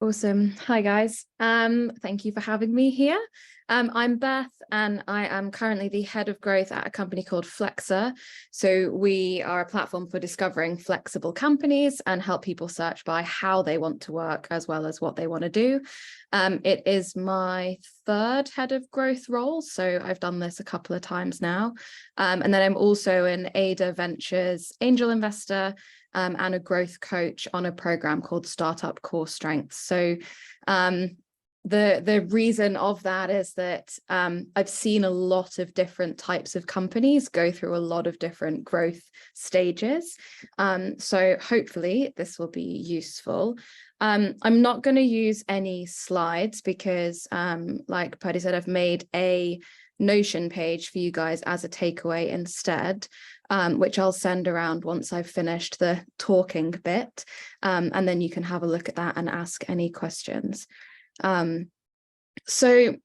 Awesome. Hi, guys. Thank you for having me here. I'm Beth, and I am currently the head of growth at a company called Flexa. So we are a platform for discovering flexible companies and help people search by how they want to work as well as what they want to do. It is my third head of growth role, so I've done this a couple of times now. And then I'm also an Ada Ventures angel investor, and a growth coach on a program called Startup Core Strengths. So the reason of that is that I've seen a lot of different types of companies go through a lot of different growth stages. So hopefully this will be useful. I'm not going to use any slides because like Paddy said, I've made a Notion page for you guys as a takeaway instead, which I'll send around once I've finished the talking bit, and then you can have a look at that and ask any questions. So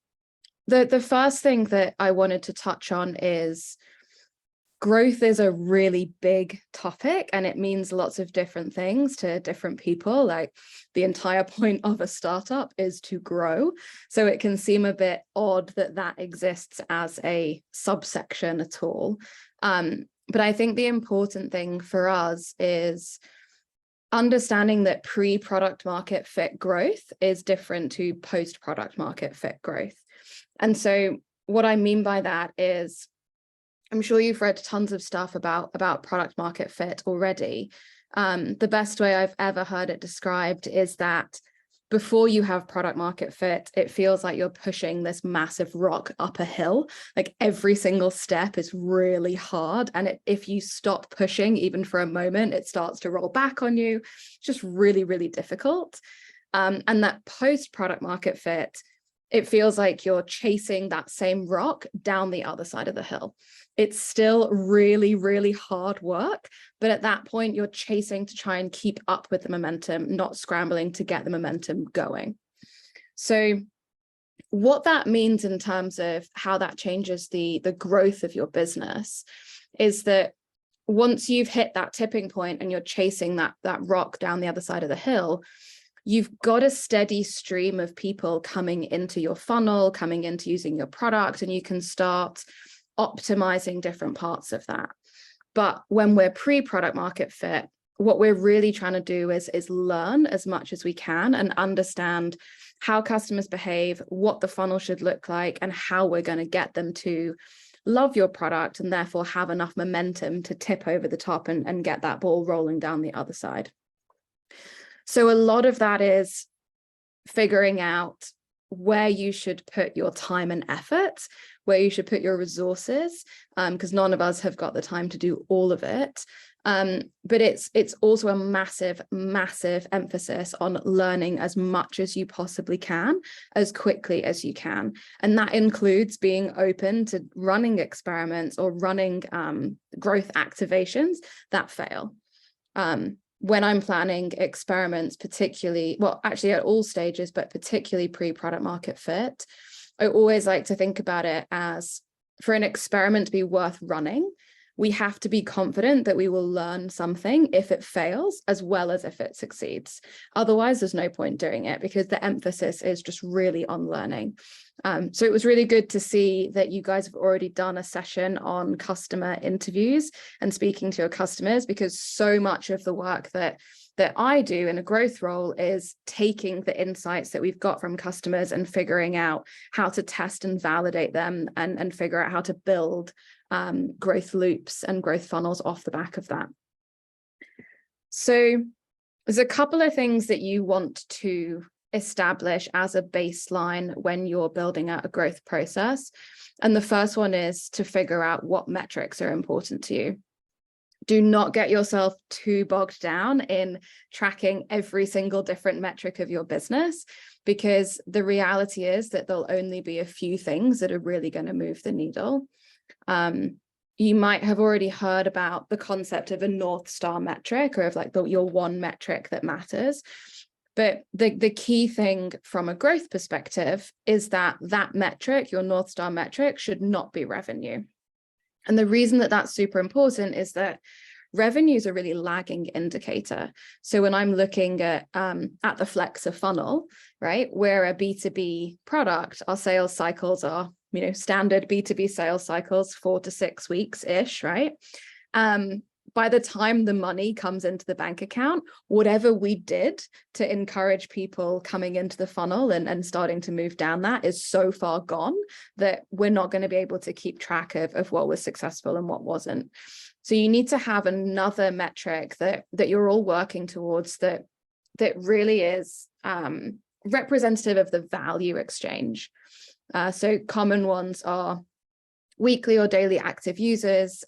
the first thing that I wanted to touch on is growth is a really big topic, and it means lots of different things to different people. Like, the entire point of a startup is to grow. So it can seem a bit odd that that exists as a subsection at all. But I think the important thing for us is understanding that pre-product market fit growth is different to post-product market fit growth. And so what I mean by that is, I'm sure you've read tons of stuff about product market fit already. The best way I've ever heard it described is that before you have product market fit, it feels like you're pushing this massive rock up a hill. Like, every single step is really hard. And if you stop pushing even for a moment, it starts to roll back on you. It's just really, really difficult. And that post product market fit, it feels like you're chasing that same rock down the other side of the hill. It's still really, really hard work, but at that point, you're chasing to try and keep up with the momentum, not scrambling to get the momentum going. So what that means in terms of how that changes the growth of your business is that once you've hit that tipping point and you're chasing that rock down the other side of the hill, you've got a steady stream of people coming into your funnel, coming into using your product, and you can start optimizing different parts of that. But when we're pre-product market fit, what we're really trying to do is learn as much as we can and understand how customers behave, what the funnel should look like, and how we're going to get them to love your product and therefore have enough momentum to tip over the top and get that ball rolling down the other side. So a lot of that is figuring out where you should put your time and effort, where you should put your resources, because none of us have got the time to do all of it. But it's also a massive, massive emphasis on learning as much as you possibly can, as quickly as you can. And that includes being open to running experiments or running growth activations that fail. When I'm planning experiments, particularly, well, actually at all stages, but particularly pre-product market fit, I always like to think about it as, for an experiment to be worth running, we have to be confident that we will learn something if it fails, as well as if it succeeds. Otherwise, there's no point doing it, because the emphasis is just really on learning. So it was really good to see that you guys have already done a session on customer interviews and speaking to your customers, because so much of the work that I do in a growth role is taking the insights that we've got from customers and figuring out how to test and validate them and figure out how to build growth loops and growth funnels off the back of that. So there's a couple of things that you want to establish as a baseline when you're building out a growth process. And the first one is to figure out what metrics are important to you. Do not get yourself too bogged down in tracking every single different metric of your business, because the reality is that there'll only be a few things that are really going to move the needle. You might have already heard about the concept of a North Star metric, or of like your one metric that matters. But the key thing from a growth perspective is that metric, your North Star metric, should not be revenue. And the reason that that's super important is that revenue is a really lagging indicator. So when I'm looking at the Flexa funnel, right, we're a B2B product, our sales cycles are, you know, standard B2B sales cycles, 4 to 6 weeks-ish, right? By the time the money comes into the bank account, whatever we did to encourage people coming into the funnel and starting to move down that is so far gone that we're not going to be able to keep track of what was successful and what wasn't. So you need to have another metric that you're all working towards that really is representative of the value exchange. So common ones are weekly or daily active users,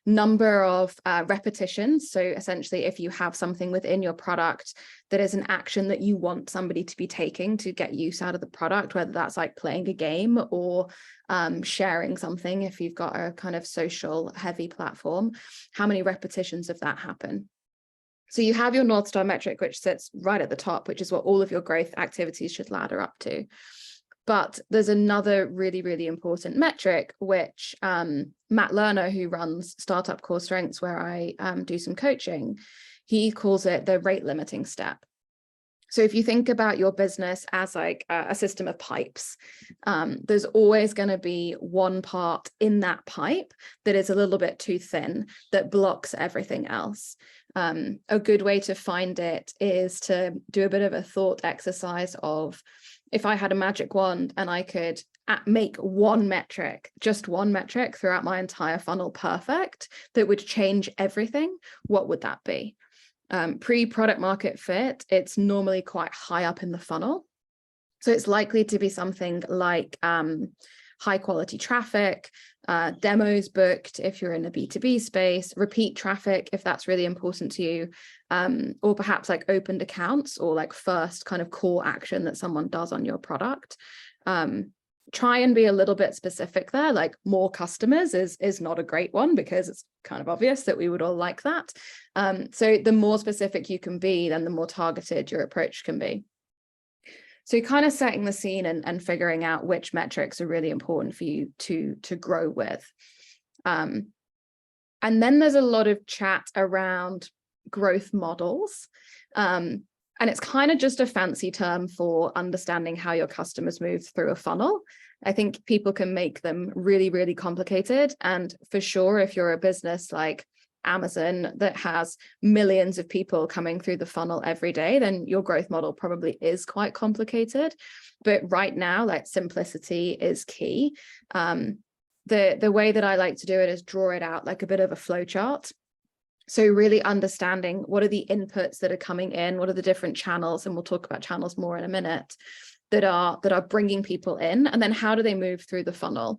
number of repetitions. So essentially, if you have something within your product that is an action that you want somebody to be taking to get use out of the product, whether that's like playing a game or sharing something, if you've got a kind of social heavy platform, how many repetitions of that happen? So you have your North Star metric, which sits right at the top, which is what all of your growth activities should ladder up to. But there's another really, really important metric, which Matt Lerner, who runs Startup Core Strengths, where I do some coaching, he calls it the rate limiting step. So if you think about your business as like a system of pipes, there's always going to be one part in that pipe that is a little bit too thin, that blocks everything else. A good way to find it is to do a bit of a thought exercise of, if I had a magic wand and I could make one metric, just one metric throughout my entire funnel perfect, that would change everything, what would that be? Pre-product market fit, it's normally quite high up in the funnel. So it's likely to be something like high quality traffic, demos booked if you're in a B2B space, repeat traffic if that's really important to you, or perhaps like opened accounts or like first kind of core action that someone does on your product. Try and be a little bit specific there, like more customers is not a great one because it's kind of obvious that we would all like that. So the more specific you can be, then the more targeted your approach can be. So kind of setting the scene and figuring out which metrics are really important for you to grow with. And then there's a lot of chat around growth models. And it's kind of just a fancy term for understanding how your customers move through a funnel. I think people can make them really, really complicated. And for sure, if you're a business like Amazon that has millions of people coming through the funnel every day, then your growth model probably is quite complicated. But right now, like, simplicity is key. The way that I like to do it is draw it out like a bit of a flow chart. So really understanding what are the inputs that are coming in, what are the different channels, and we'll talk about channels more in a minute, that are bringing people in, and then how do they move through the funnel.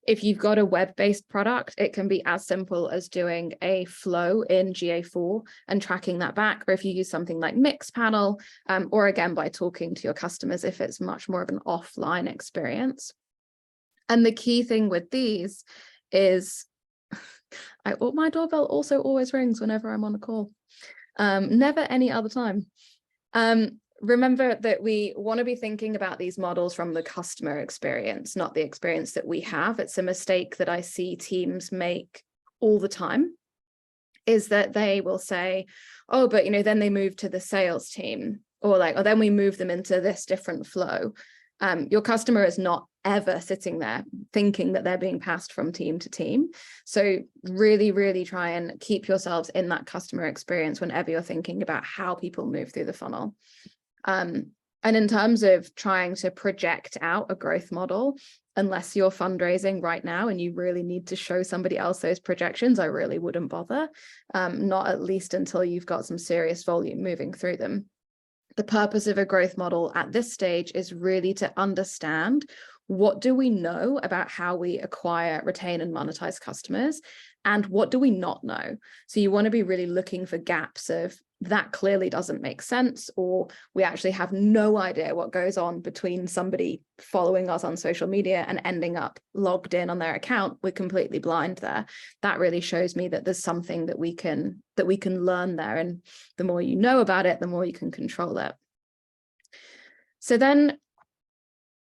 If you've got a web-based product, it can be as simple as doing a flow in GA4 and tracking that back, or if you use something like Mixpanel, or again by talking to your customers if it's much more of an offline experience. And the key thing with these is, my doorbell also always rings whenever I'm on a call, never any other time. Remember that we want to be thinking about these models from the customer experience, not the experience that we have. It's a mistake that I see teams make all the time, is that they will say, oh, but then they move to the sales team, or then we move them into this different flow. Your customer is not ever sitting there thinking that they're being passed from team to team. So really, really try and keep yourselves in that customer experience whenever you're thinking about how people move through the funnel. And in terms of trying to project out a growth model, unless you're fundraising right now and you really need to show somebody else those projections, I really wouldn't bother, not at least until you've got some serious volume moving through them. The purpose of a growth model at this stage is really to understand, what do we know about how we acquire, retain, and monetize customers, and what do we not know? So you want to be really looking for gaps of, that clearly doesn't make sense, or we actually have no idea what goes on between somebody following us on social media and ending up logged in on their account. We're completely blind there. That really shows me that there's something that we can learn there, and the more you know about it, the more you can control it. So then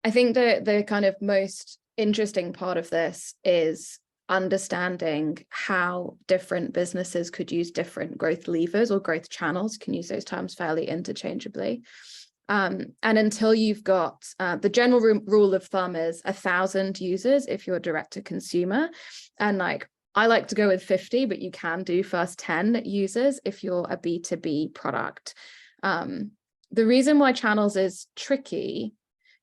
I think the kind of most interesting part of this is understanding how different businesses could use different growth levers or growth channels. You can use those terms fairly interchangeably. And until you've got the general rule of thumb is 1,000 users if you're direct to consumer. And like, I like to go with 50, but you can do first 10 users if you're a B2B product. The reason why channels is tricky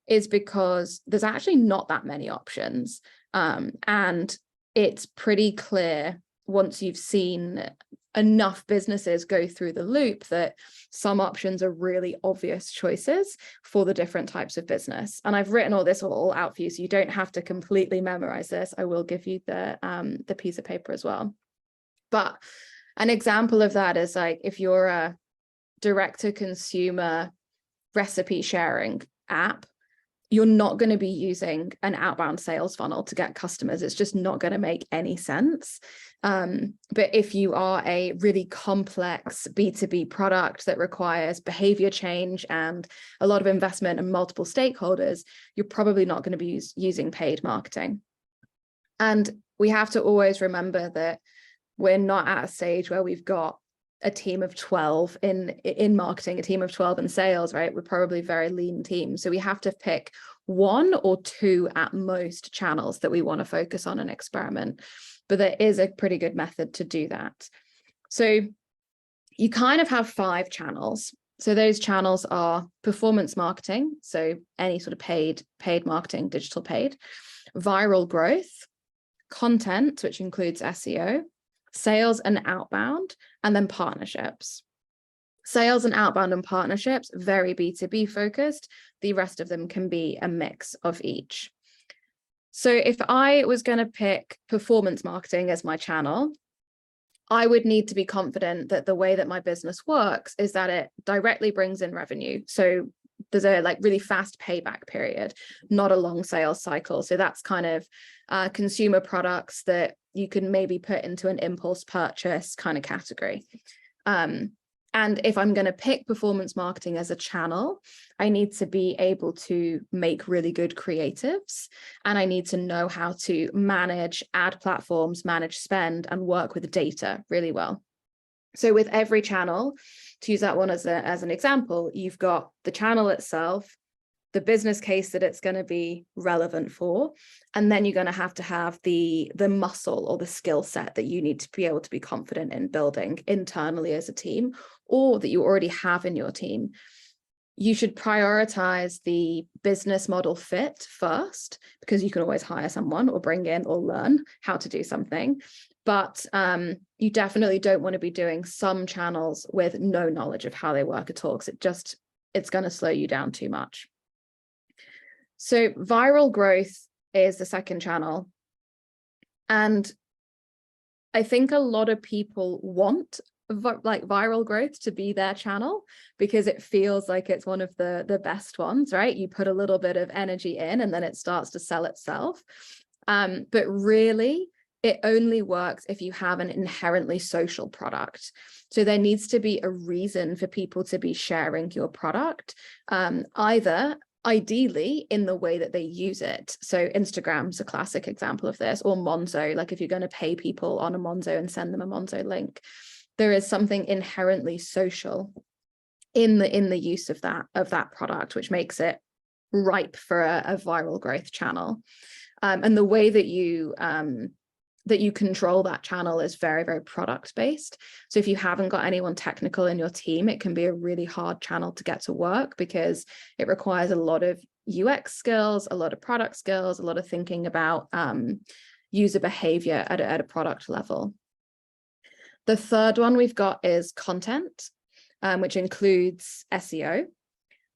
is because there's actually not that many options. And it's pretty clear once you've seen enough businesses go through the loop that some options are really obvious choices for the different types of business. And I've written all this all out for you, so you don't have to completely memorize this. I will give you the piece of paper as well. But an example of that is like if you're a direct-to-consumer recipe sharing app, you're not going to be using an outbound sales funnel to get customers. It's just not going to make any sense. But if you are a really complex B2B product that requires behavior change and a lot of investment and multiple stakeholders, you're probably not going to be using paid marketing. And we have to always remember that we're not at a stage where we've got a team of 12 in marketing, a team of 12 in sales, right? We're probably very lean teams. So we have to pick 1 or 2 at most channels that we want to focus on and experiment. But there is a pretty good method to do that. So you kind of have 5 channels. So those channels are performance marketing, so any sort of paid marketing, digital paid, viral growth, content, which includes SEO, sales and outbound, and then partnerships. Sales and outbound and partnerships, very B2B focused. The rest of them can be a mix of each. So if I was going to pick performance marketing as my channel, I would need to be confident that the way that my business works is that it directly brings in revenue. So there's a like really fast payback period, not a long sales cycle. So that's kind of consumer products that you can maybe put into an impulse purchase kind of category. And if I'm going to pick performance marketing as a channel, I need to be able to make really good creatives, and I need to know how to manage ad platforms, manage spend, and work with data really well. So with every channel, to use that one as an example, you've got the channel itself, the business case that it's going to be relevant for, and then you're going to have the muscle or the skill set that you need to be able to be confident in building internally as a team, or that you already have in your team. You should prioritize the business model fit first, because you can always hire someone or bring in or learn how to do something. But you definitely don't want to be doing some channels with no knowledge of how they work at all, because it's going to slow you down too much. So viral growth is the second channel. And I think a lot of people want like viral growth to be their channel because it feels like it's one of the best ones, right? You put a little bit of energy in and then it starts to sell itself. But really, it only works if you have an inherently social product. So there needs to be a reason for people to be sharing your product, either ideally in the way that they use it. So Instagram's a classic example of this, or Monzo, like if you're going to pay people on a Monzo and send them a Monzo link, there is something inherently social in the use of that product, which makes it ripe for a viral growth channel. And the way that you control that channel is very, very product based. So if you haven't got anyone technical in your team, it can be a really hard channel to get to work because it requires a lot of UX skills, a lot of product skills, a lot of thinking about user behavior at a product level. The third one we've got is content, which includes SEO.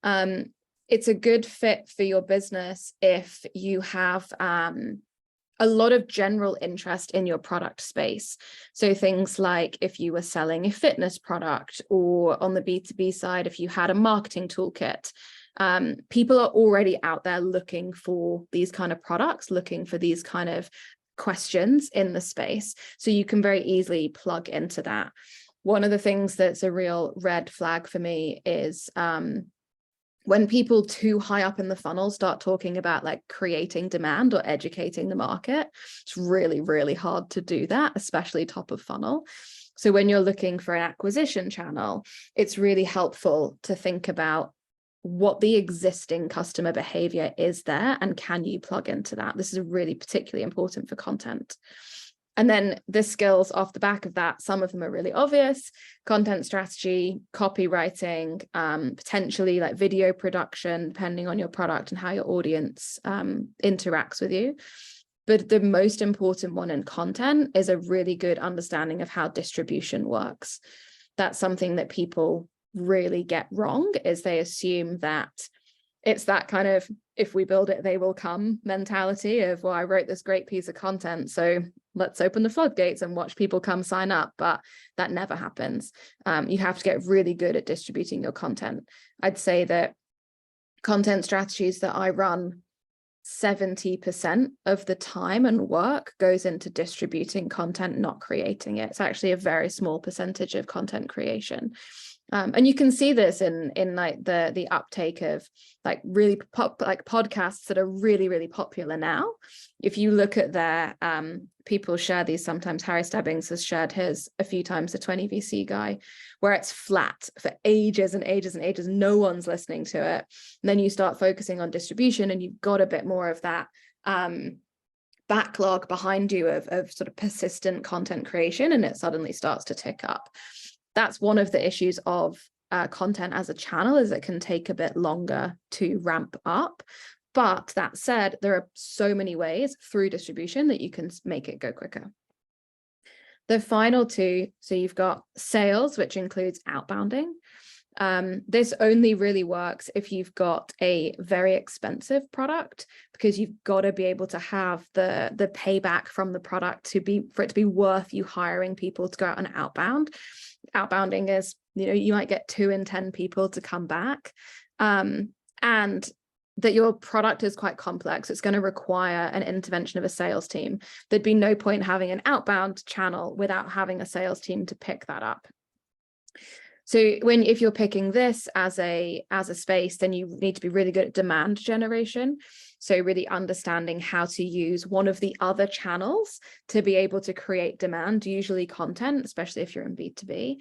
It's a good fit for your business if you have a lot of general interest in your product space. So things like if you were selling a fitness product, or on the B2B side, if you had a marketing toolkit, people are already out there looking for these kind of products, looking for these kind of questions in the space. So you can very easily plug into that. One of the things that's a real red flag for me is when people too high up in the funnel start talking about like creating demand or educating the market, it's really, really hard to do that, especially top of funnel. So when you're looking for an acquisition channel, it's really helpful to think about what the existing customer behavior is there, and can you plug into that? This is really particularly important for content. And then the skills off the back of that, some of them are really obvious: content strategy, copywriting, potentially like video production, depending on your product and how your audience interacts with you. But the most important one in content is a really good understanding of how distribution works. That's something that people really get wrong, is they assume that it's that kind of, if we build it, they will come mentality of, well, I wrote this great piece of content, so let's open the floodgates and watch people come sign up. But that never happens. You have to get really good at distributing your content. I'd say that content strategies that I run, 70% of the time and work goes into distributing content, not creating it. It's actually a very small percentage of content creation. And you can see this in like the uptake of like really podcasts that are really, really popular now. If you look at their people share these sometimes. Harry Stebbings has shared his a few times, the 20 VC guy, where it's flat for ages and ages and ages. No one's listening to it. And then you start focusing on distribution, and you've got a bit more of that backlog behind you of sort of persistent content creation, and it suddenly starts to tick up. That's one of the issues of content as a channel, is it can take a bit longer to ramp up. But that said, there are so many ways through distribution that you can make it go quicker. The final two, so you've got sales, which includes outbounding. This only really works if you've got a very expensive product, because you've got to be able to have the payback from the product for it to be worth you hiring people to go out and outbound. Outbounding is, you might get 2 in 10 people to come back, and that your product is quite complex. It's going to require an intervention of a sales team. There'd be no point having an outbound channel without having a sales team to pick that up. So if you're picking this as a space, then you need to be really good at demand generation. So really understanding how to use one of the other channels to be able to create demand, usually content, especially if you're in B2B,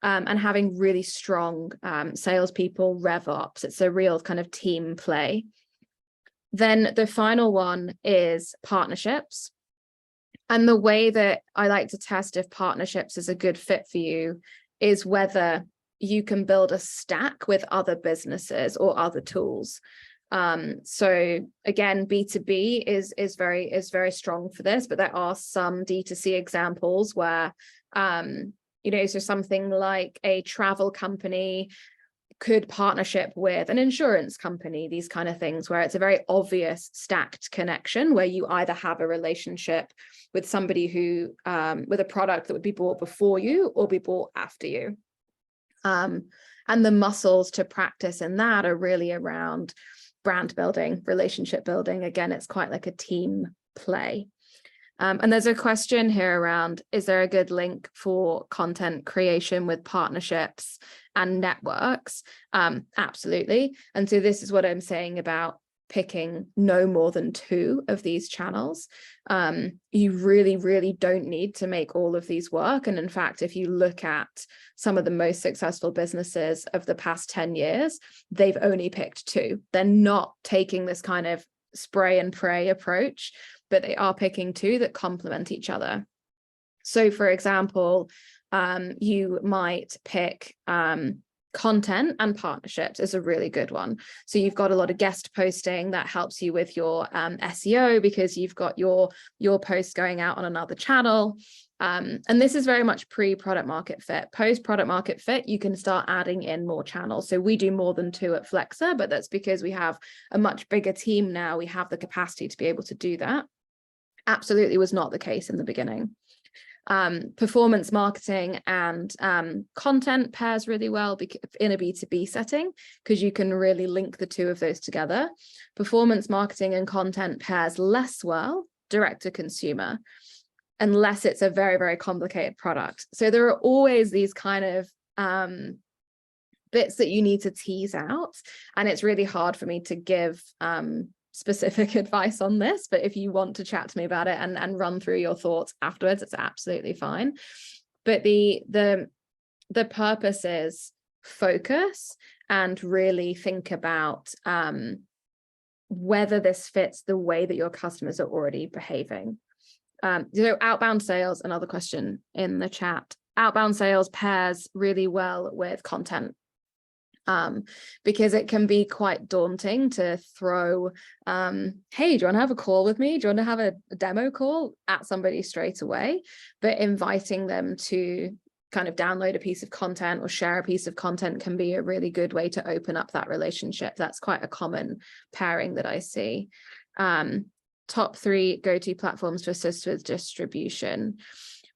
and having really strong salespeople, rev ops. It's a real kind of team play. Then the final one is partnerships. And the way that I like to test if partnerships is a good fit for you is whether you can build a stack with other businesses or other tools. So again, B2B is very strong for this, but there are some D2C examples where, so something like a travel company could partnership with an insurance company, these kind of things, where it's a very obvious stacked connection, where you either have a relationship with somebody who, with a product that would be bought before you or be bought after you. And the muscles to practice in that are really around brand building, relationship building. Again, it's quite like a team play. And there's a question here around, is there a good link for content creation with partnerships and networks? Absolutely. And so this is what I'm saying about picking no more than 2 of these channels. You really, really don't need to make all of these work. And in fact, if you look at some of the most successful businesses of the past 10 years, they've only picked 2. They're not taking this kind of spray and pray approach, but they are picking 2 that complement each other. So for example, you might pick content and partnerships is a really good one. So you've got a lot of guest posting that helps you with your SEO, because you've got your posts going out on another channel. And this is very much pre-product market fit. Post-product market fit, you can start adding in more channels. So we do more than 2 at Flexa, but that's because we have a much bigger team now. We have the capacity to be able to do that. Absolutely was not the case in the beginning. Performance marketing and content pairs really well in a B2B setting, because you can really link the 2 of those together. Performance marketing and content pairs less well direct to consumer, unless it's a very, very complicated product. So there are always these kind of bits that you need to tease out. And it's really hard for me to give specific advice on this, but if you want to chat to me about it and run through your thoughts afterwards, it's absolutely fine. But the purpose is focus and really think about whether this fits the way that your customers are already behaving. So outbound sales, another question in the chat. Outbound sales pairs really well with content, because it can be quite daunting to throw, hey, do you want to have a call with me? Do you want to have a demo call at somebody straight away? But inviting them to kind of download a piece of content or share a piece of content can be a really good way to open up that relationship. That's quite a common pairing that I see. Top 3 go-to platforms to assist with distribution.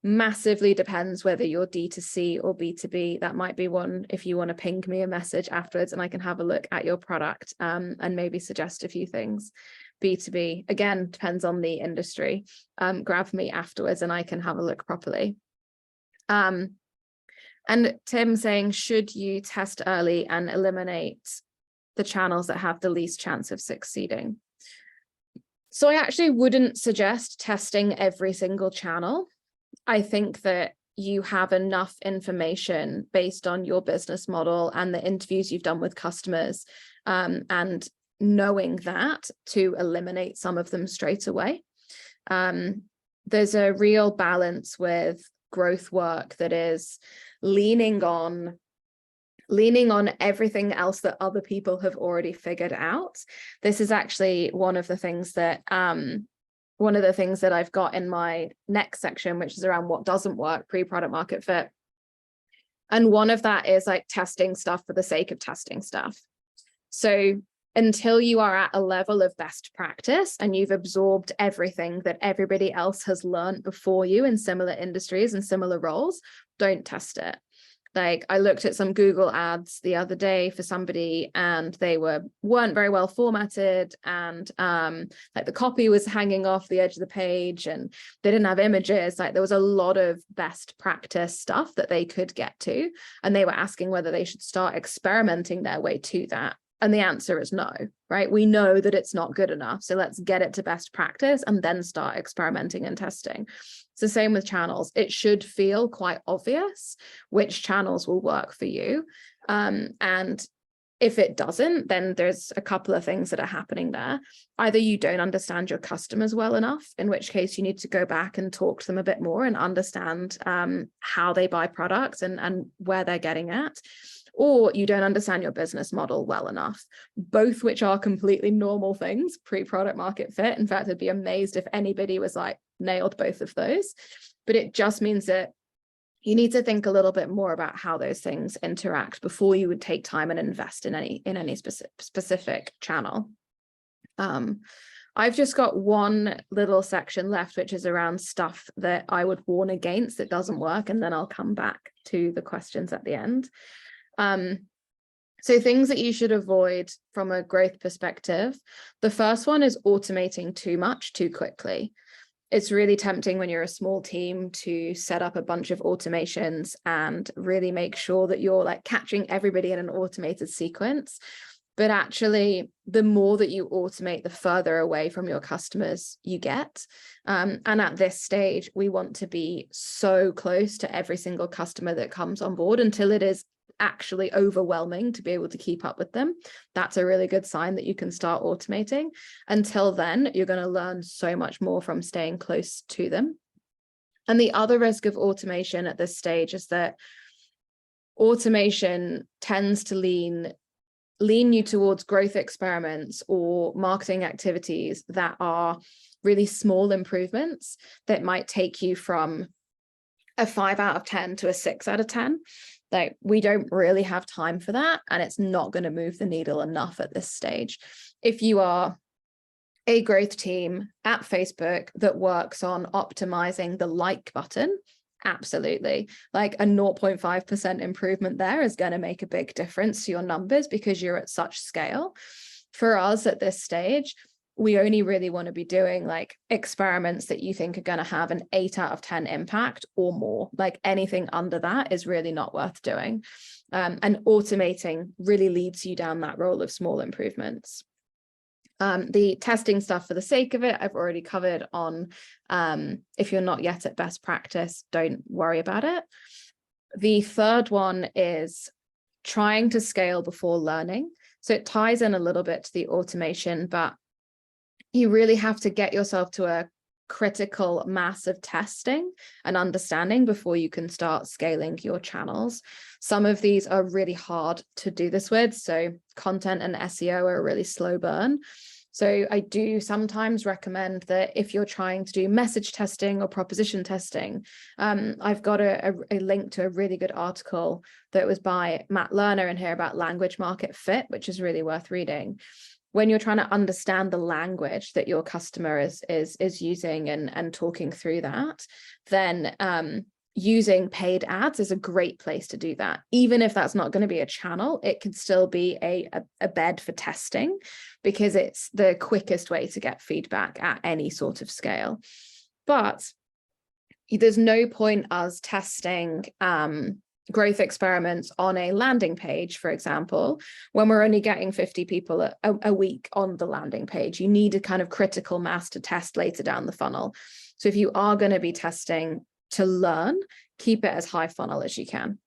Massively depends whether you're D2C or B2B. That might be one if you want to ping me a message afterwards and I can have a look at your product and maybe suggest a few things. B2B, again, depends on the industry. Grab me afterwards and I can have a look properly. And Tim saying, should you test early and eliminate the channels that have the least chance of succeeding? So I actually wouldn't suggest testing every single channel. I think that you have enough information based on your business model and the interviews you've done with customers, and knowing that to eliminate some of them straight away. There's a real balance with growth work that is leaning on everything else that other people have already figured out. This is actually one of the things that I've got in my next section, which is around what doesn't work, pre-product market fit. And one of that is like testing stuff for the sake of testing stuff. So until you are at a level of best practice and you've absorbed everything that everybody else has learned before you in similar industries and similar roles, don't test it. Like I looked at some Google ads the other day for somebody and they weren't very well formatted, and like the copy was hanging off the edge of the page and they didn't have images. Like there was a lot of best practice stuff that they could get to, and they were asking whether they should start experimenting their way to that. And the answer is no, right? We know that it's not good enough. So let's get it to best practice and then start experimenting and testing. It's the same with channels. It should feel quite obvious which channels will work for you. And if it doesn't, then there's a couple of things that are happening there. Either you don't understand your customers well enough, in which case you need to go back and talk to them a bit more and understand how they buy products and where they're getting at. Or you don't understand your business model well enough, both which are completely normal things, pre-product market fit. In fact, I'd be amazed if anybody was like nailed both of those, but it just means that you need to think a little bit more about how those things interact before you would take time and invest in any specific channel. I've just got one little section left, which is around stuff that I would warn against that doesn't work, and then I'll come back to the questions at the end. So things that you should avoid from a growth perspective. The first one is automating too much too quickly. It's really tempting when you're a small team to set up a bunch of automations and really make sure that you're like catching everybody in an automated sequence. But actually, the more that you automate, the further away from your customers you get. And at this stage, we want to be so close to every single customer that comes on board until it is actually overwhelming to be able to keep up with them. That's a really good sign that you can start automating. Until then, you're going to learn so much more from staying close to them. And the other risk of automation at this stage is that automation tends to lean you towards growth experiments or marketing activities that are really small improvements that might take you from a 5 out of 10 to a 6 out of 10. Like we don't really have time for that, and it's not going to move the needle enough at this stage. If you are a growth team at Facebook that works on optimizing the like button, absolutely. Like a 0.5% improvement there is going to make a big difference to your numbers because you're at such scale. For us at this stage, we only really want to be doing like experiments that you think are going to have an 8 out of 10 impact or more. Like anything under that is really not worth doing. And automating really leads you down that role of small improvements. The testing stuff for the sake of it, I've already covered on. If you're not yet at best practice, don't worry about it. The third one is trying to scale before learning. So it ties in a little bit to the automation, but you really have to get yourself to a critical mass of testing and understanding before you can start scaling your channels. Some of these are really hard to do this with. So content and SEO are a really slow burn. So I do sometimes recommend that if you're trying to do message testing or proposition testing, I've got a link to a really good article that was by Matt Lerner in here about language market fit, which is really worth reading. When you're trying to understand the language that your customer is using and talking through that, then using paid ads is a great place to do that. Even if that's not going to be a channel, it can still be a bed for testing, because it's the quickest way to get feedback at any sort of scale. But there's no point us testing growth experiments on a landing page, for example, when we're only getting 50 people a week on the landing page. You need a kind of critical mass to test later down the funnel. So if you are going to be testing to learn, keep it as high funnel as you can.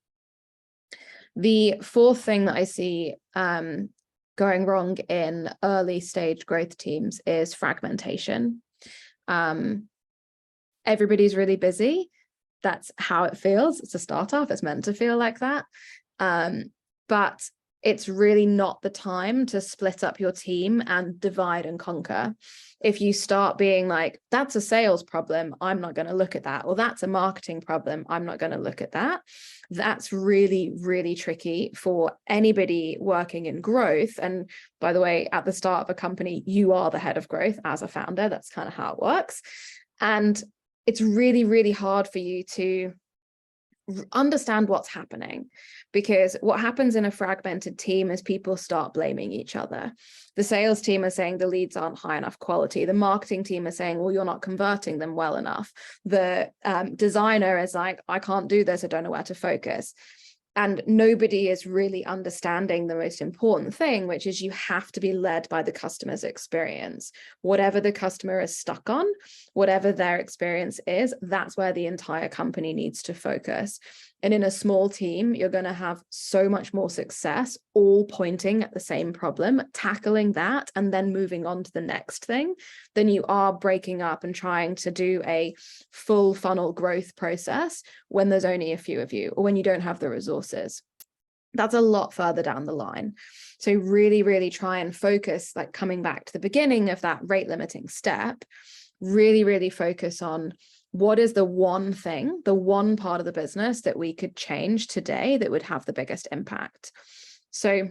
The fourth thing that I see going wrong in early stage growth teams is fragmentation. Everybody's really busy. That's how it feels. It's a startup. It's meant to feel like that. But it's really not the time to split up your team and divide and conquer. If you start being like, that's a sales problem, I'm not going to look at that. Or that's a marketing problem, I'm not going to look at that. That's really, really tricky for anybody working in growth. And by the way, at the start of a company, you are the head of growth as a founder. That's kind of how it works. And it's really, really hard for you to understand what's happening, because what happens in a fragmented team is people start blaming each other. The sales team are saying the leads aren't high enough quality. The marketing team are saying, well, you're not converting them well enough. The designer is like, I can't do this. I don't know where to focus. And nobody is really understanding the most important thing, which is you have to be led by the customer's experience. Whatever the customer is stuck on, whatever their experience is, that's where the entire company needs to focus. And in a small team, you're going to have so much more success, all pointing at the same problem, tackling that, and then moving on to the next thing, than you are breaking up and trying to do a full funnel growth process when there's only a few of you, or when you don't have the resources. That's a lot further down the line. So really, really try and focus, like coming back to the beginning of that rate limiting step, really, really focus on what is the one thing, the one part of the business that we could change today that would have the biggest impact. So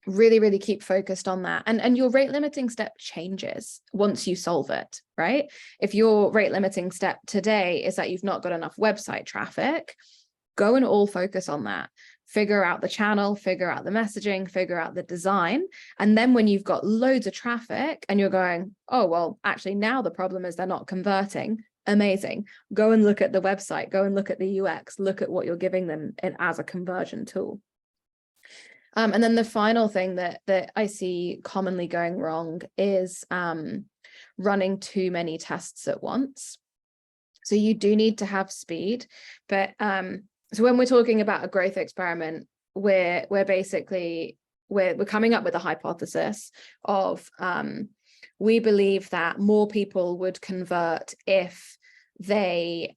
really, really keep focused on that. And your rate limiting step changes once you solve it, right? If your rate limiting step today is that you've not got enough website traffic, go and all focus on that. Figure out the channel, figure out the messaging, figure out the design. And then when you've got loads of traffic and you're going, oh, well, actually now the problem is they're not converting. Amazing. Go and look at the website, go and look at the UX, look at what you're giving them as a conversion tool. And then the final thing that I see commonly going wrong is running too many tests at once. So you do need to have speed, but so when we're talking about a growth experiment, we're basically coming up with a hypothesis of we believe that more people would convert if they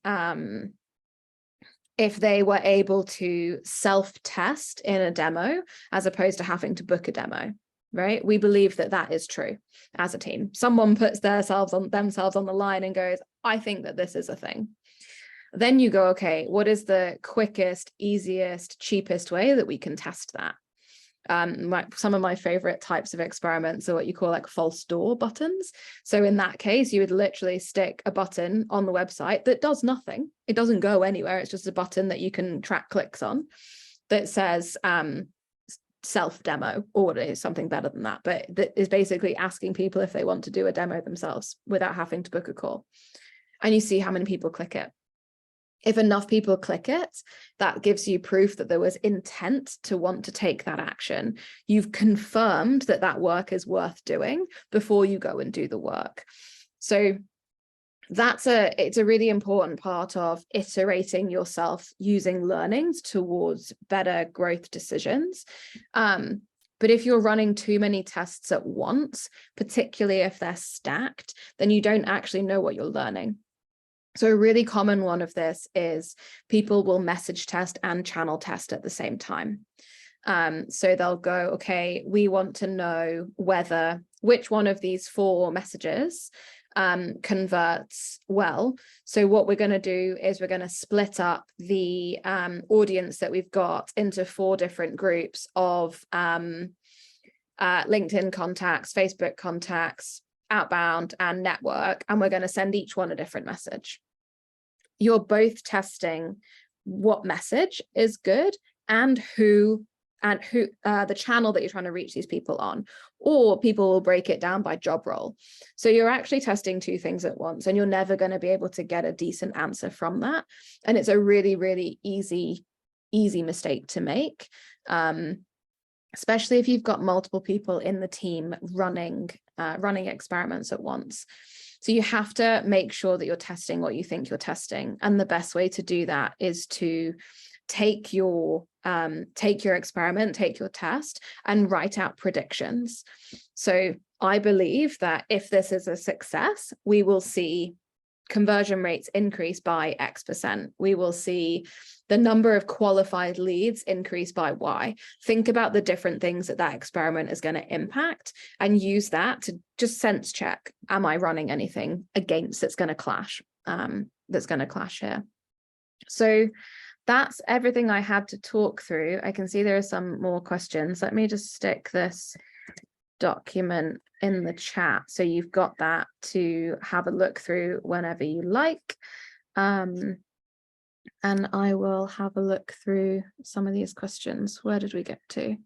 were able to self-test in a demo as opposed to having to book a demo, right? We believe that that is true as a team. Someone puts themselves on the line and goes, I think that this is a thing. Then you go, okay, what is the quickest, easiest, cheapest way that we can test that? Some of my favorite types of experiments are what you call like false door buttons. So in that case, you would literally stick a button on the website that does nothing. It doesn't go anywhere. It's just a button that you can track clicks on that says self demo, or something better than that, but that is basically asking people if they want to do a demo themselves without having to book a call. And you see how many people click it. If enough people click it, that gives you proof that there was intent to want to take that action. You've confirmed that that work is worth doing before you go and do the work. So it's a really important part of iterating yourself using learnings towards better growth decisions. But if you're running too many tests at once, particularly if they're stacked, then you don't actually know what you're learning. So a really common one of this is people will message test and channel test at the same time. So they'll go, okay, we want to know which one of these 4 messages converts well. So what we're going to do is we're going to split up the audience that we've got into 4 different groups of LinkedIn contacts, Facebook contacts, outbound, and network, and we're going to send each one a different message. You're both testing what message is good and who the channel that you're trying to reach these people on, or people will break it down by job role. So you're actually testing 2 things at once, and you're never going to be able to get a decent answer from that. And it's a really, really easy mistake to make, especially if you've got multiple people in the team running experiments at once. So you have to make sure that you're testing what you think you're testing. And the best way to do that is to take your experiment, take your test, and write out predictions. So I believe that if this is a success, we will see conversion rates increase by X%. We will see the number of qualified leads increase by Y. Think about the different things that experiment is going to impact and use that to just sense check. Am I running anything against that's going to clash? Here. So that's everything I had to talk through. I can see there are some more questions. Let me just stick this document in the chat so you've got that to have a look through whenever you like. And I will have a look through some of these questions. Where did we get to?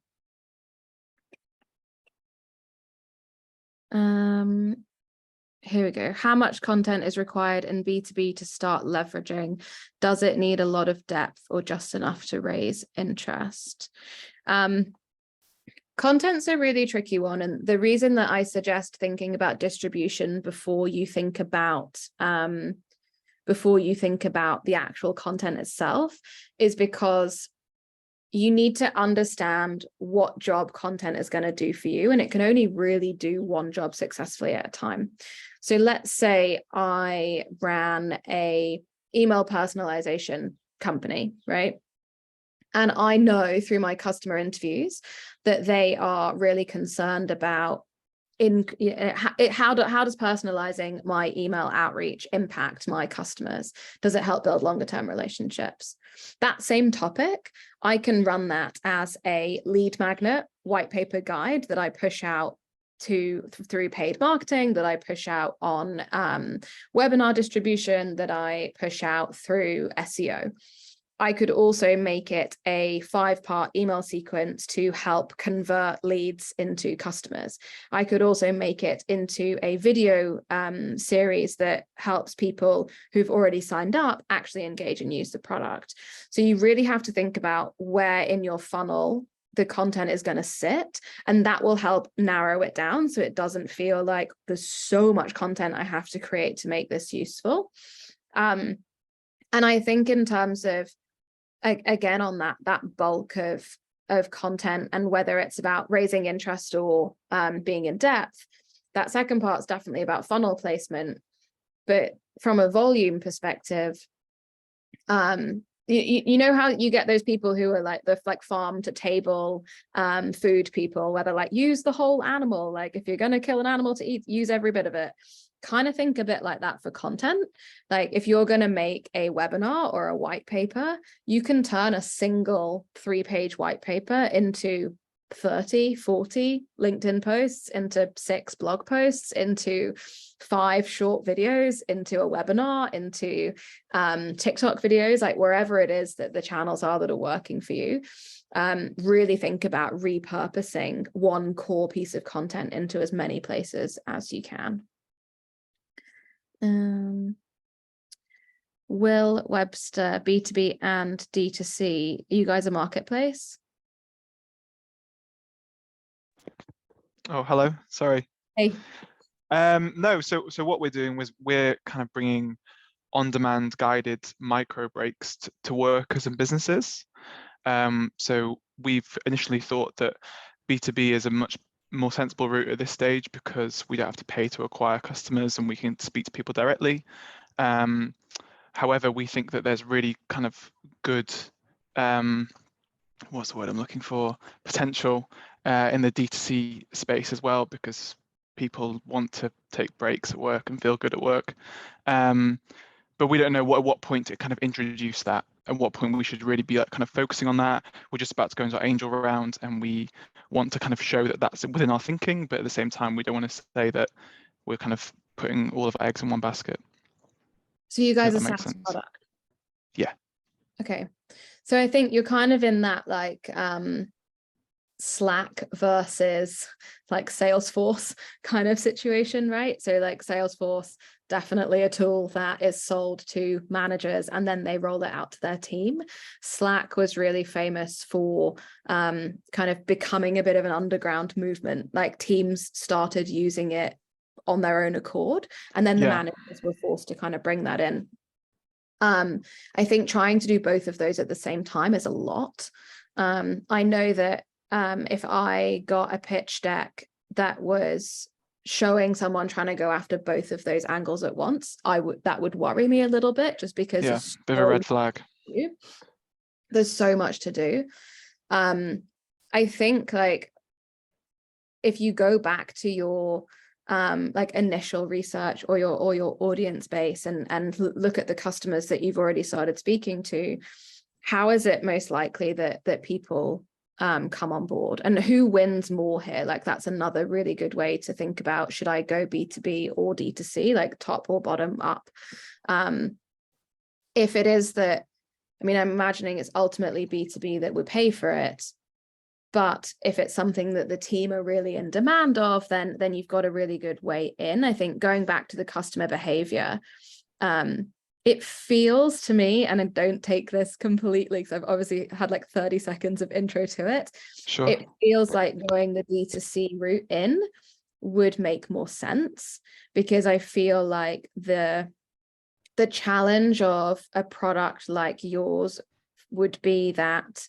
Here we go. How much content is required in B2B to start leveraging? Does it need a lot of depth or just enough to raise interest? Content's a really tricky one. And the reason that I suggest thinking about distribution before you think about the actual content itself is because you need to understand what job content is going to do for you. And it can only really do one job successfully at a time. So let's say I ran a email personalization company, right? And I know through my customer interviews that they are really concerned about how does personalizing my email outreach impact my customers? Does it help build longer term relationships? That same topic, I can run that as a lead magnet white paper guide that I push out through paid marketing, that I push out on webinar distribution, that I push out through SEO. I could also make it a 5-part email sequence to help convert leads into customers. I could also make it into a video series that helps people who've already signed up actually engage and use the product. So you really have to think about where in your funnel the content is going to sit, and that will help narrow it down so it doesn't feel like there's so much content I have to create to make this useful. And I think in terms of, again, on that bulk of content and whether it's about raising interest or being in depth, that second part is definitely about funnel placement. But from a volume perspective, you know how you get those people who are like the farm to table food people, where they're like, use the whole animal. Like if you're going to kill an animal to eat, use every bit of it. Kind of think a bit like that for content. Like if you're going to make a webinar or a white paper, you can turn a single 3-page white paper into 30, 40 LinkedIn posts, into 6 blog posts, into 5 short videos, into a webinar, into TikTok videos, like wherever it is that the channels are that are working for you. Really think about repurposing one core piece of content into as many places as you can. Will Webster, B2B and D2C. Are you guys a marketplace? Oh, hello. Sorry. Hey. No, so what we're doing was we're kind of bringing on-demand guided micro breaks to workers and businesses. So we've initially thought that B2B is a much more sensible route at this stage because we don't have to pay to acquire customers and we can speak to people directly. However, we think that there's really kind of good, what's the word I'm looking for, potential in the D2C space as well, because people want to take breaks at work and feel good at work. But we don't know at what point to kind of introduce that, at what point we should really be like kind of focusing on that. We're just about to go into our angel round and we want to kind of show that that's within our thinking, but at the same time, we don't want to say that we're kind of putting all of our eggs in one basket. So you guys If are that makes SaaS sense. product? Yeah. Okay. So I think you're kind of in that like Slack versus like Salesforce kind of situation, right? So like Salesforce, definitely a tool that is sold to managers and then they roll it out to their team. Slack was really famous for kind of becoming a bit of an underground movement. Like teams started using it on their own accord, and then the managers were forced to kind of bring that in. I think trying to do both of those at the same time is a lot. I know that if I got a pitch deck that was showing someone trying to go after both of those angles at once, that would worry me a little bit, just because Bit of a red flag. There's so much to do. I think like if you go back to your like initial research or your audience base and look at the customers that you've already started speaking to, how is it most likely that people come on board, and who wins more here? Like that's another really good way to think about, should I go B2B or D2C, like top or bottom up? If it is that, I mean, I'm imagining it's ultimately B2B that would pay for it, but if it's something that the team are really in demand of, then you've got a really good way in. I think going back to the customer behavior, it feels to me, and I don't take this completely because I've obviously had like 30 seconds of intro to it. Sure. It feels like going the D2C route in would make more sense, because I feel like the challenge of a product like yours would be that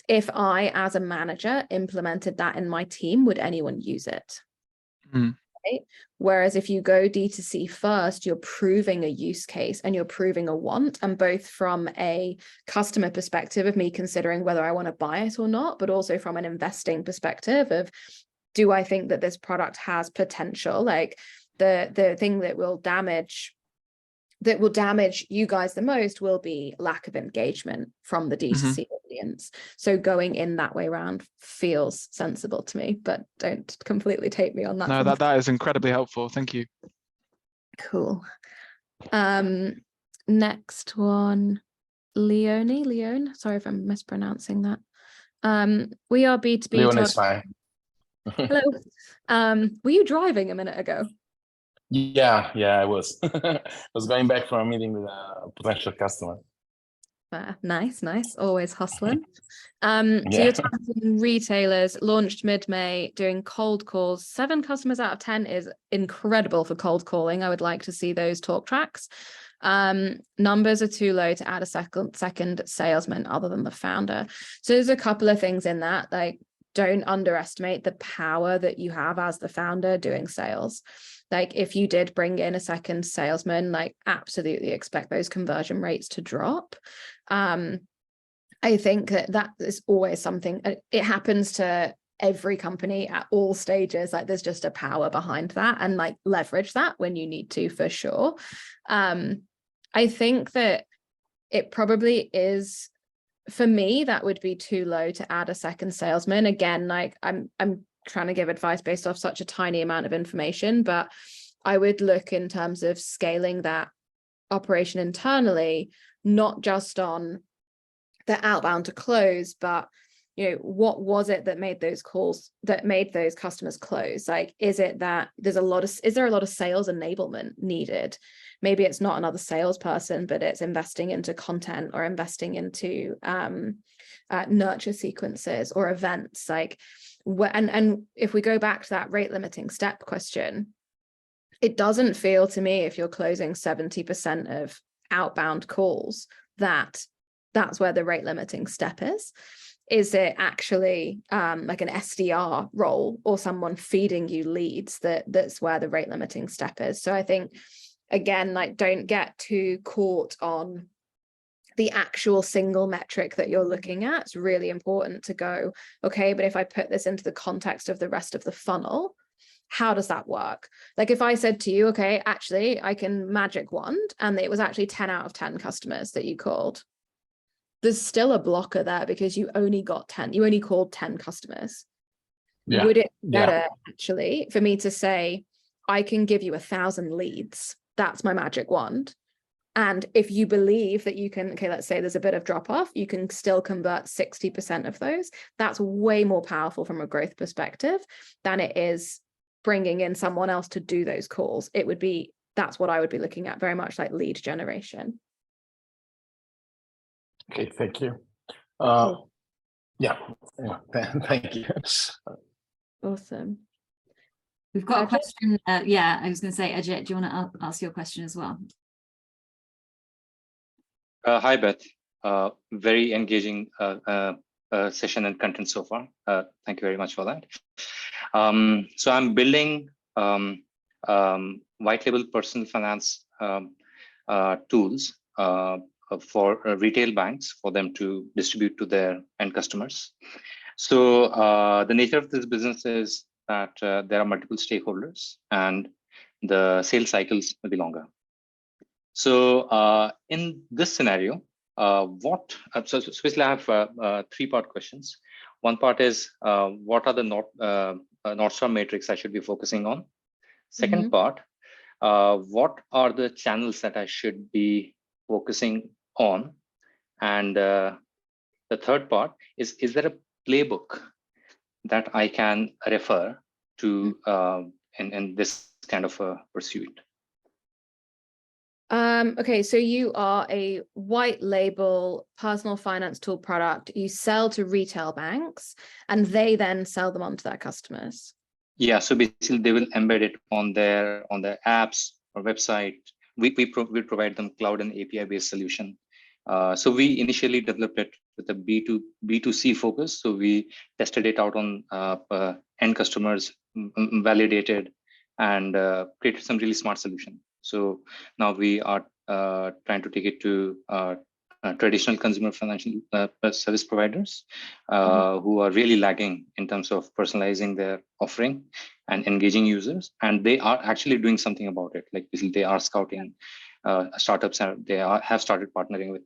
if I, as a manager, implemented that in my team, would anyone use it? Right? Whereas if you go D2C first, you're proving a use case and you're proving a want, and both from a customer perspective of me considering whether I want to buy it or not, but also from an investing perspective of, do I think that this product has potential? Like the thing that will damage you guys the most will be lack of engagement from the D2C audience. So going in that way around feels sensible to me, but don't completely take me on that. No, that is incredibly helpful. Thank you. Cool. Next one, Leone. Sorry if I'm mispronouncing that. We are B2B. Leone is fine. Hello. Were you driving a minute ago? Yeah, I was. I was going back from a meeting with a potential customer. Nice. Always hustling. So you're targeting retailers, launched mid-May, doing cold calls. 7 customers out of 10 is incredible for cold calling. I would like to see those talk tracks. Numbers are too low to add a second salesman other than the founder. So there's a couple of things in that, like, don't underestimate the power that you have as the founder doing sales. Like if you did bring in a second salesman, like absolutely expect those conversion rates to drop. I think that is always something, it happens to every company at all stages. Like there's just a power behind that, and like leverage that when you need to, for sure. I think that it probably is, for me, that would be too low to add a second salesman. Again, like I'm trying to give advice based off such a tiny amount of information, but I would look in terms of scaling that operation internally, not just on the outbound to close, but what was it that made those calls, that made those customers close? Like, is it that is there a lot of sales enablement needed? Maybe it's not another salesperson, but it's investing into content or investing into nurture sequences or events. Like, and if we go back to that rate limiting step question, it doesn't feel to me, if you're closing 70% of outbound calls, that's where the rate limiting step is. Is it actually like an SDR role or someone feeding you leads that's where the rate limiting step is? So I think, again, like, don't get too caught on the actual single metric that you're looking at. It's really important to go, okay, but if I put this into the context of the rest of the funnel, how does that work? Like, if I said to you, okay, actually I can magic wand, and it was actually 10 out of 10 customers that you called, there's still a blocker there because you only called 10 customers. Yeah. Would it be better actually for me to say, I can give you 1,000 leads, that's my magic wand, and if you believe that you can, okay, let's say there's a bit of drop off, you can still convert 60% of those. That's way more powerful from a growth perspective than it is bringing in someone else to do those calls. That's what I would be looking at, very much like lead generation. Okay, thank you. Yeah, thank you. Awesome. We've got a question. Yeah, I was going to say, Ajit, do you want to ask your question as well? Hi, Beth. Very engaging session and content so far. Thank you very much for that. So I'm building white label personal finance tools for retail banks for them to distribute to their end customers. So the nature of this business is that there are multiple stakeholders and the sales cycles will be longer. So in this scenario, so basically I have 3-part questions. One part is what are the North Star metrics I should be focusing on? Second part, what are the channels that I should be focusing on? And the third part is there a playbook that I can refer to in this kind of a pursuit? Okay, so you are a white label personal finance tool product. You sell to retail banks and they then sell them on to their customers. Yeah, so basically they will embed it on their apps or website. We provide them cloud and API based solution. So we initially developed it with a B2C focus. So we tested it out on end customers, validated, and created some really smart solution. So now we are trying to take it to traditional consumer financial service providers who are really lagging in terms of personalizing their offering and engaging users. And they are actually doing something about it. Like they are scouting startups, and they have started partnering with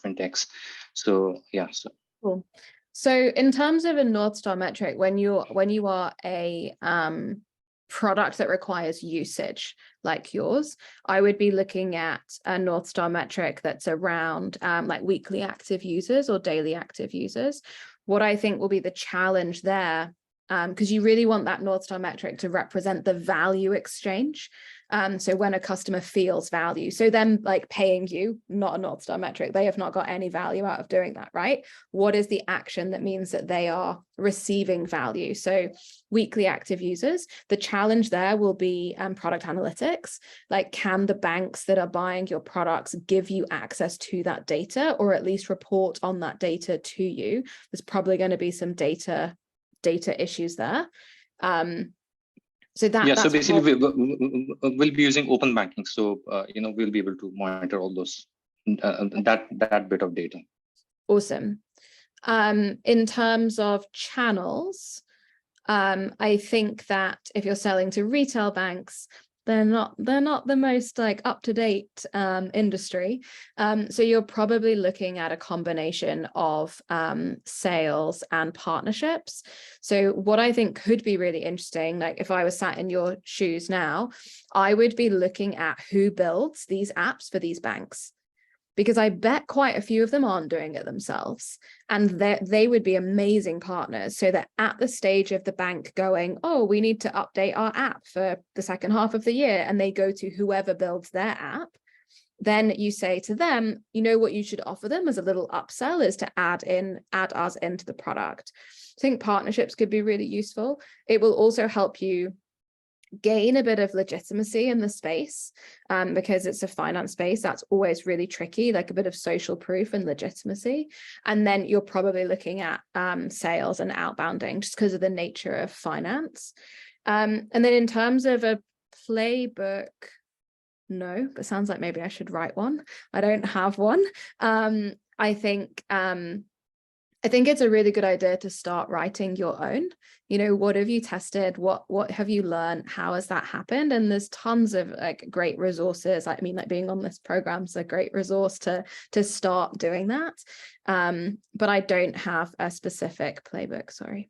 fintechs. So yeah. So cool. So in terms of a North Star metric, when you are a product that requires usage like yours, I would be looking at a North Star metric that's around like weekly active users or daily active users. What I think will be the challenge there, because you really want that North Star metric to represent the value exchange. So when a customer feels value, so them like paying you, not a North Star metric, they have not got any value out of doing that, right? What is the action that means that they are receiving value? So weekly active users, the challenge there will be product analytics. Like, can the banks that are buying your products give you access to that data, or at least report on that data to you? There's probably going to be some data issues there. So so basically we'll be using open banking. So we'll be able to monitor all those that bit of data. Awesome. In terms of channels, I think that if you're selling to retail banks, they're not the most like up-to-date industry. So you're probably looking at a combination of sales and partnerships. So what I think could be really interesting, like if I was sat in your shoes now, I would be looking at who builds these apps for these banks. because I bet quite a few of them aren't doing it themselves. And they would be amazing partners, so that at the stage of the bank going, oh, we need to update our app for the second half of the year, and they go to whoever builds their app, then you say to them, you know what you should offer them as a little upsell is to add us into the product. I think partnerships could be really useful. It will also help you gain a bit of legitimacy in the space, because it's a finance space. That's always really tricky, like a bit of social proof and legitimacy. And then you're probably looking at sales and outbounding, just because of the nature of finance. And then in terms of a playbook, no, but sounds like maybe I should write one. I don't have one. I think it's a really good idea to start writing your own. You know, what have you tested? What have you learned? How has that happened? And there's tons of like great resources. I mean, like being on this program is a great resource to start doing that. But I don't have a specific playbook, sorry.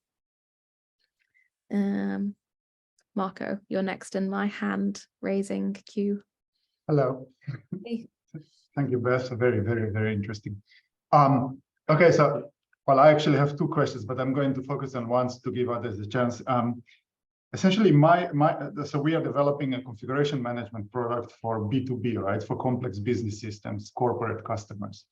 Marco, you're next in my hand raising queue. Hello. Hey. Thank you, Beth. Very, very, very interesting. Okay, so, well, I actually have two questions, but I'm going to focus on one to give others a chance. Essentially, so we are developing a configuration management product for B2B, right? For complex business systems, corporate customers.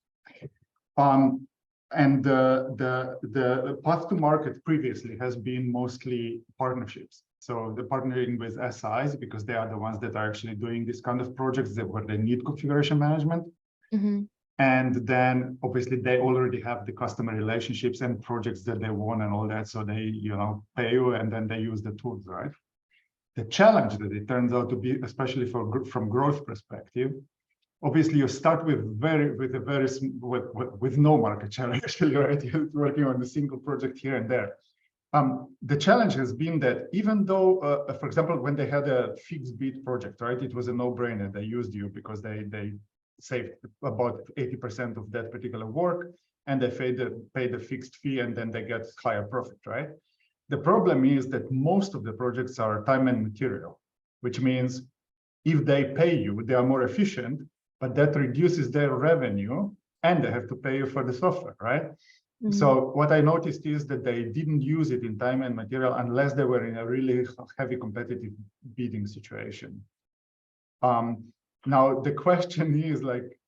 And the path to market previously has been mostly partnerships. So the partnering with SIs, because they are the ones that are actually doing this kind of projects where they need configuration management. Mm-hmm. And then obviously they already have the customer relationships and projects that they want and all that. So they, you know, pay you and then they use the tools, right? The challenge that it turns out to be, especially from growth perspective, obviously you start with no market share actually, right? You're working on a single project here and there. The challenge has been that even though, for example, when they had a fixed bid project, right, it was a no-brainer. They used you because they saved about 80% of that particular work, and they paid the fixed fee, and then they get higher profit, right? The problem is that most of the projects are time and material, which means if they pay you, they are more efficient, but that reduces their revenue, and they have to pay you for the software, right? Mm-hmm. So what I noticed is that they didn't use it in time and material unless they were in a really heavy competitive bidding situation. Now the question is, like,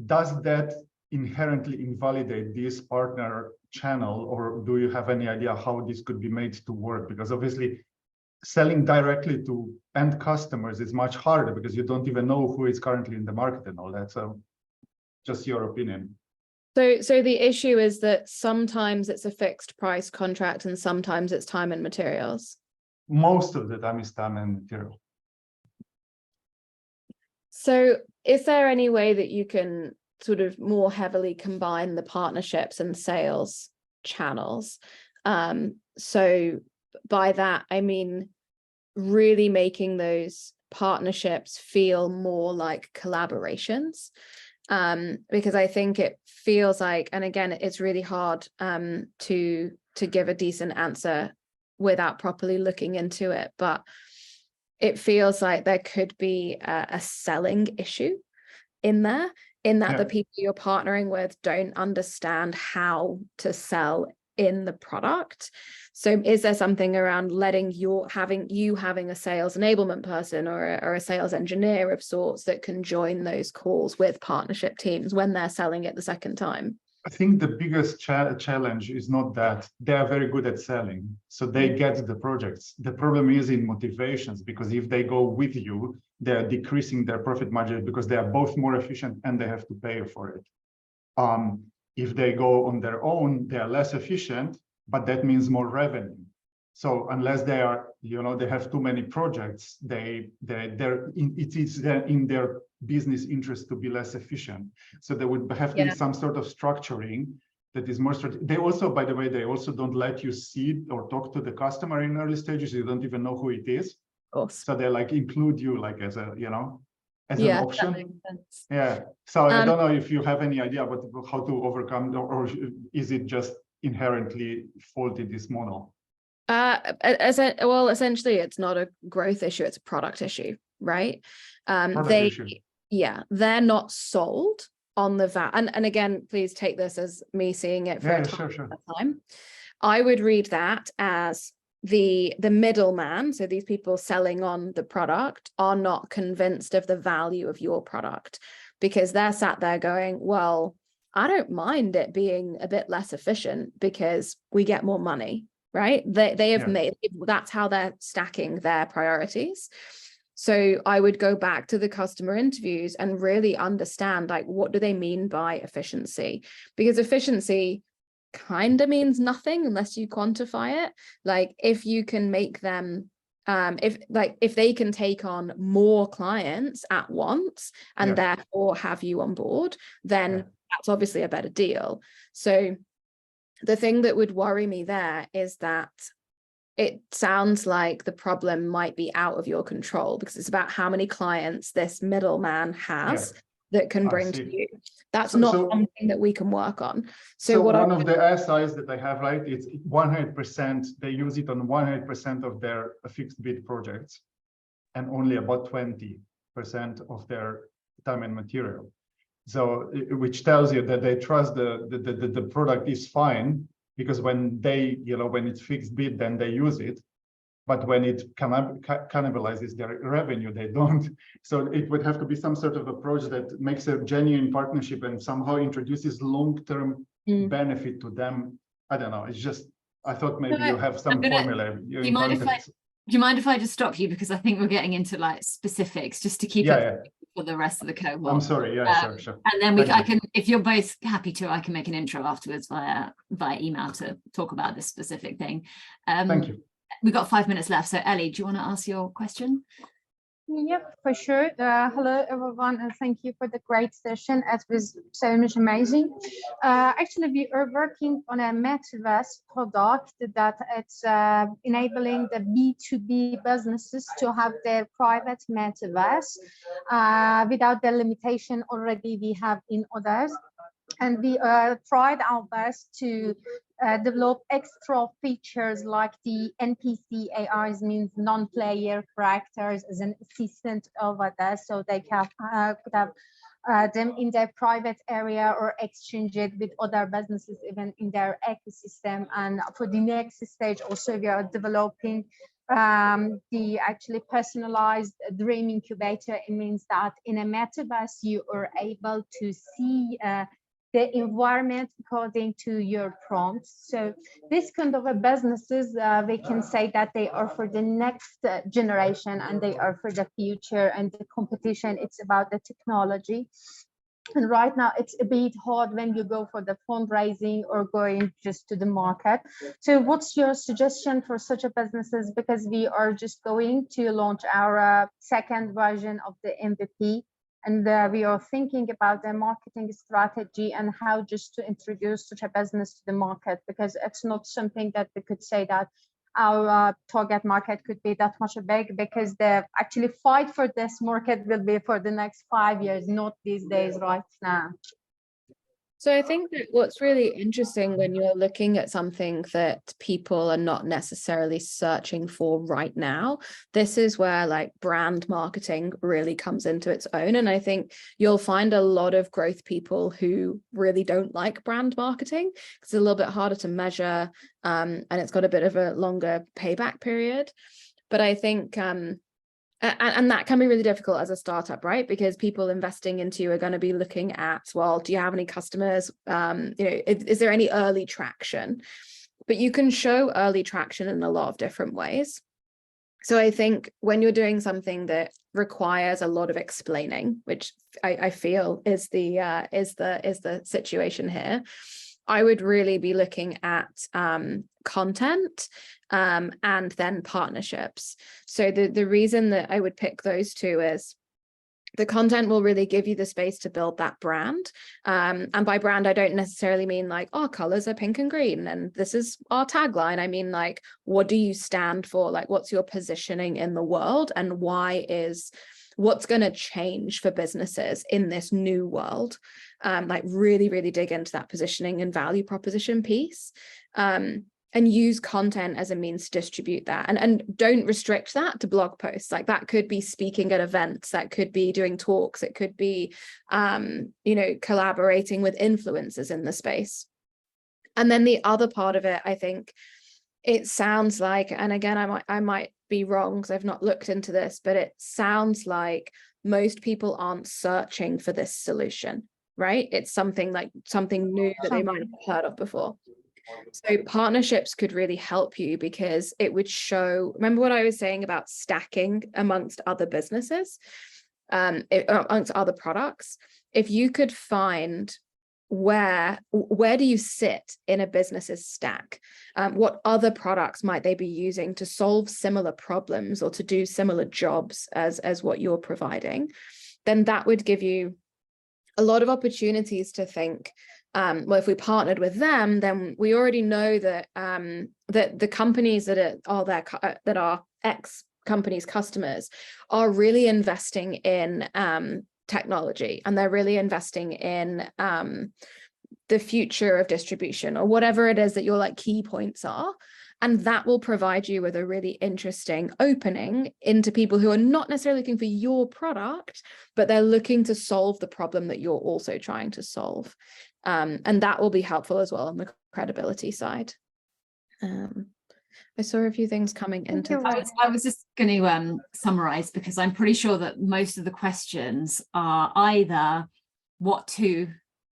does that inherently invalidate this partner channel, or do you have any idea how this could be made to work? Because obviously selling directly to end customers is much harder because you don't even know who is currently in the market and all that. So just your opinion. So the issue is that sometimes it's a fixed price contract and sometimes it's time and materials. Most of the time it's time and material. So is there any way that you can sort of more heavily combine the partnerships and sales channels? So by that, I mean, really making those partnerships feel more like collaborations. Because I think it feels like, and again, it's really hard to give a decent answer without properly looking into it, but it feels like there could be a selling issue in there, in that the people you're partnering with don't understand how to sell in the product. So is there something around letting having a sales enablement person or a sales engineer of sorts that can join those calls with partnership teams when they're selling it the second time? I think the biggest challenge is not that they are very good at selling, so they get the projects. The problem is in motivations, because if they go with you, they are decreasing their profit margin because they are both more efficient and they have to pay for it. If they go on their own, they are less efficient, but that means more revenue. So unless they are, they have too many projects, it is in their business interest to be less efficient. So there would have to be some sort of structuring that is more strategic. They also, by the way, they also don't let you see or talk to the customer in early stages. You don't even know who it is. Of course. So they like include you like as a, as an option. That makes sense. Yeah. So I don't know if you have any idea about how to overcome, or is it just inherently faulty, this model? Well, essentially, it's not a growth issue; it's a product issue, right? They're not sold on the VAT, and again, please take this as me seeing it for Yeah, a sure. time. I would read that as the middleman, so these people selling on the product are not convinced of the value of your product, because they're sat there going, well, I don't mind it being a bit less efficient because we get more money, right? They have made, that's how they're stacking their priorities. So I would go back to the customer interviews and really understand, like, what do they mean by efficiency? Because efficiency kind of means nothing unless you quantify it. Like, if you can make them, if they can take on more clients at once and therefore have you on board, then that's obviously a better deal. So the thing that would worry me there is that it sounds like the problem might be out of your control, because it's about how many clients this middleman has that can bring to you. That's not something that we can work on. So one of the SIs that I have, right, it's 100%, they use it on 100% of their fixed bid projects, and only about 20% of their time and material. So, which tells you that they trust the product is fine, because when they, when it's fixed bid, then they use it. But when it cannibalizes their revenue, they don't. So it would have to be some sort of approach that makes a genuine partnership and somehow introduces long-term benefit to them. I don't know. It's just, I thought maybe you have some formula. Do you mind if I just stop you, because I think we're getting into like specifics, just to keep it for the rest of the cohort. I'm sorry. Sure. And then I can, if you're both happy to, I can make an intro afterwards via email to talk about this specific thing. Thank you. We've got 5 minutes left. So Ellie, do you want to ask your question? Yep, for sure. Hello, everyone, and thank you for the great session. It was so much amazing. Actually, we are working on a metaverse product that it's enabling the B2B businesses to have their private metaverse without the limitation already we have in others. And we tried our best to develop extra features like the NPC AIs, means non-player characters, as an assistant over there, so they can could have them in their private area or exchange it with other businesses, even in their ecosystem. And for the next stage, also we are developing the actually personalized dream incubator. It means that in a metaverse you are able to see the environment according to your prompts. So this kind of a businesses, we can say that they are for the next generation, and they are for the future, and the competition, it's about the technology. And right now it's a bit hard when you go for the fundraising or going just to the market. So what's your suggestion for such a businesses? Because we are just going to launch our second version of the MVP. And we are thinking about the marketing strategy and how just to introduce such a business to the market, because it's not something that we could say that our target market could be that much big, because the actually fight for this market will be for the next 5 years, not these days right now. So I think that what's really interesting when you're looking at something that people are not necessarily searching for right now, this is where like brand marketing really comes into its own. And I think you'll find a lot of growth people who really don't like brand marketing. It's a little bit harder to measure, and it's got a bit of a longer payback period. But I think and that can be really difficult as a startup, right? Because people investing into you are going to be looking at, well, do you have any customers? Is there any early traction? But you can show early traction in a lot of different ways. So I think when you're doing something that requires a lot of explaining, which I feel is the situation here, I would really be looking at content and then partnerships. So the reason that I would pick those two is the content will really give you the space to build that brand. And by brand, I don't necessarily mean like, our colors are pink and green and this is our tagline. I mean, like, what do you stand for? Like, what's your positioning in the world, and what's going to change for businesses in this new world? Like really dig into that positioning and value proposition piece. use content as a means to distribute that, and don't restrict that to blog posts. Like that could be speaking at events, that could be doing talks, it could be you know, collaborating with influencers in the space. And then the other part of it, I think it sounds like, and again, I might be wrong because I've not looked into this, but it sounds like most people aren't searching for this solution, right? It's something new that they might have heard of before. So partnerships could really help you, because it would show, remember what I was saying about stacking amongst other businesses, amongst other products. If you could find where do you sit in a business's stack, what other products might they be using to solve similar problems or to do similar jobs as what you're providing, then that would give you a lot of opportunities to think, well, if we partnered with them, then we already know that that the companies that are X companies' customers are really investing in technology, and they're really investing in the future of distribution, or whatever it is that your like key points are. And that will provide you with a really interesting opening into people who are not necessarily looking for your product, but they're looking to solve the problem that you're also trying to solve. And that will be helpful as well on the credibility side. I saw a few things coming into I was just going to summarize, because I'm pretty sure that most of the questions are either what two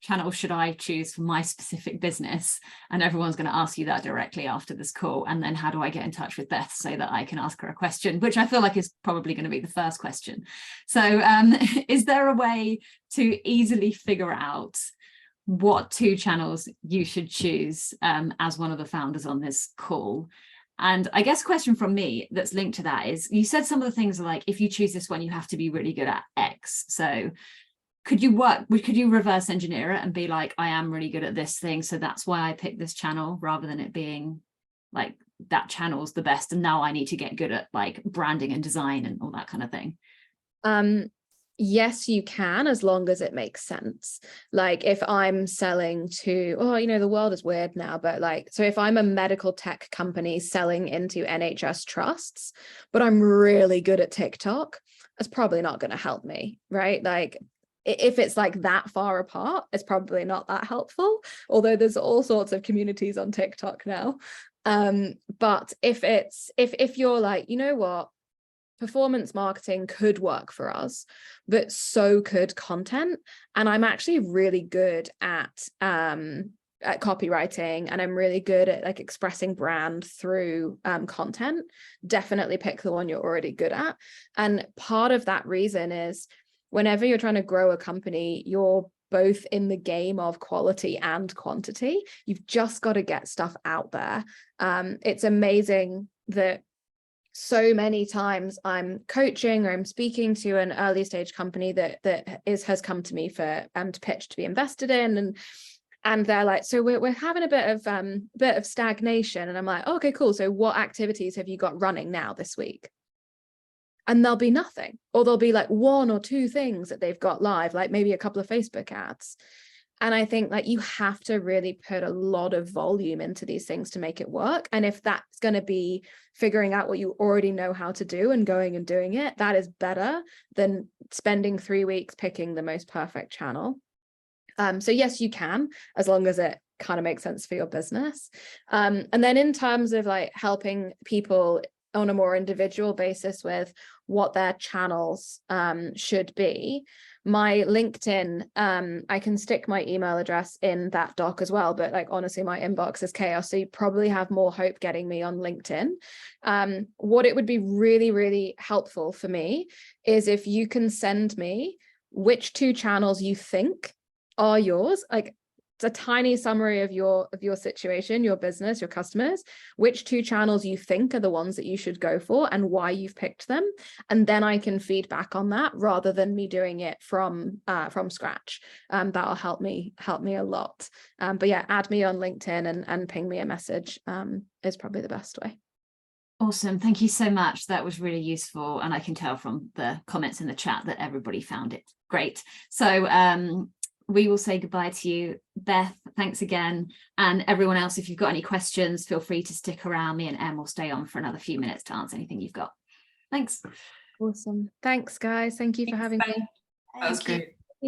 channels should I choose for my specific business, and everyone's going to ask you that directly after this call, and then how do I get in touch with Beth so that I can ask her a question, which I feel like is probably going to be the first question. So is there a way to easily figure out what two channels you should choose as one of the founders on this call? And I guess a question from me that's linked to that is, you said some of the things are like, if you choose this one, you have to be really good at X. So could you reverse engineer it and be like, I am really good at this thing, so that's why I picked this channel, rather than it being like that channel's the best and now I need to get good at like branding and design and all that kind of thing? Yes, you can, as long as it makes sense. Like if I'm selling to, oh, you know, the world is weird now, but like, so if I'm a medical tech company selling into NHS trusts, but I'm really good at TikTok, that's probably not going to help me, right? Like if it's like that far apart, it's probably not that helpful, although there's all sorts of communities on TikTok now. But if you're like, you know what, performance marketing could work for us, but so could content. And I'm actually really good at copywriting, and I'm really good at like expressing brand through content. Definitely pick the one you're already good at. And part of that reason is, whenever you're trying to grow a company, you're both in the game of quality and quantity. You've just got to get stuff out there. It's amazing that so many times I'm coaching or I'm speaking to an early stage company that has come to me for to pitch to be invested in, and they're like, so we're having a bit of stagnation, and I'm like, oh, okay, cool. So what activities have you got running now this week? And there'll be nothing, or there'll be like one or two things that they've got live, like maybe a couple of Facebook ads. And I think like you have to really put a lot of volume into these things to make it work. And if that's going to be figuring out what you already know how to do and going and doing it, that is better than spending 3 weeks picking the most perfect channel. So yes, you can, as long as it kind of makes sense for your business. And then in terms of like helping people on a more individual basis with what their channels should be, my LinkedIn, I can stick my email address in that doc as well, but like honestly, my inbox is chaos, so you probably have more hope getting me on LinkedIn. What it would be really, really helpful for me is if you can send me which two channels you think are yours, like it's a tiny summary of your situation, your business, your customers, which two channels you think are the ones that you should go for and why you've picked them. And then I can feed back on that rather than me doing it from scratch. That'll help me a lot. But yeah, add me on LinkedIn and ping me a message is probably the best way. Awesome. Thank you so much. That was really useful. And I can tell from the comments in the chat that everybody found it great. So we will say goodbye to you. Beth, thanks again. And everyone else, if you've got any questions, feel free to stick around. Me and Em will stay on for another few minutes to answer anything you've got. Thanks. Awesome. Thanks, guys. Thank you for having me. That was great.